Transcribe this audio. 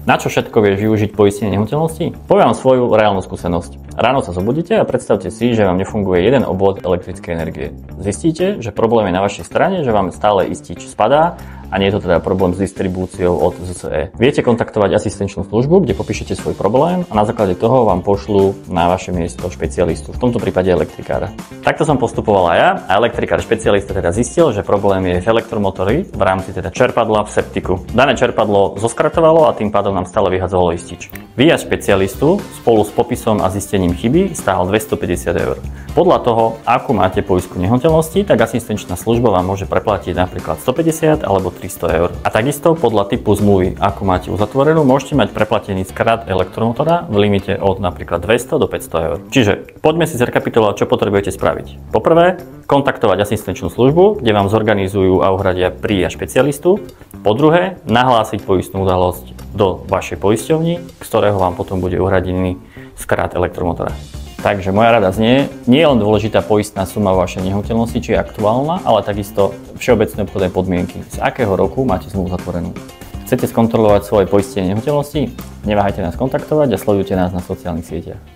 Na čo všetko vieš využiť poistenie nehnuteľností? Poviem vám svoju reálnu skúsenosť. Ráno sa zobudíte a predstavte si, že vám nefunguje jeden obvod elektrickej energie. Zistíte, že problém je na vašej strane, že vám stále istič spadá a nie je to teda problém s distribúciou od ZCE. Viete kontaktovať asistenčnú službu, kde popíšete svoj problém a na základe toho vám pošlú na vaše miesto špecialistu, v tomto prípade elektrikára. Takto som postupoval aj ja a elektrikár špecialista teda zistil, že problém je v elektromotori v rámci teda čerpadla v septiku. Dané čerpadlo zoskratovalo a tým pádom nám stále vyhadzovalo istič. Výjazd špecialistu spolu s popisom a zistením chyby stál 250 €. Podľa toho, akú máte poistku nehnuteľnosti, tak asistenčná služba vám môže preplatiť napríklad 150 alebo 300 €. A takisto podľa typu zmluvy, akú máte uzatvorenú, môžete mať preplatený skrat elektromotora v limite od napríklad 200 do 500 €. Čiže poďme si zrekapitulovať, čo potrebujete spraviť. Poprvé, kontaktovať asistenčnú službu, kde vám zorganizujú a uhradia príjazd špecialistu. Po druhé, nahlásiť poistnú udalosť do vašej poisťovni, z ktorého vám potom bude uhradený skrat elektromotora. Takže moja rada znie, nie je len dôležitá poistná suma vo vašej nehnuteľnosti, či je aktuálna, ale takisto všeobecné obchodné podmienky. Z akého roku máte zmluvu zatvorenú? Chcete skontrolovať svoje poistenie nehnuteľnosti? Neváhajte nás kontaktovať a sledujte nás na sociálnych sieťach.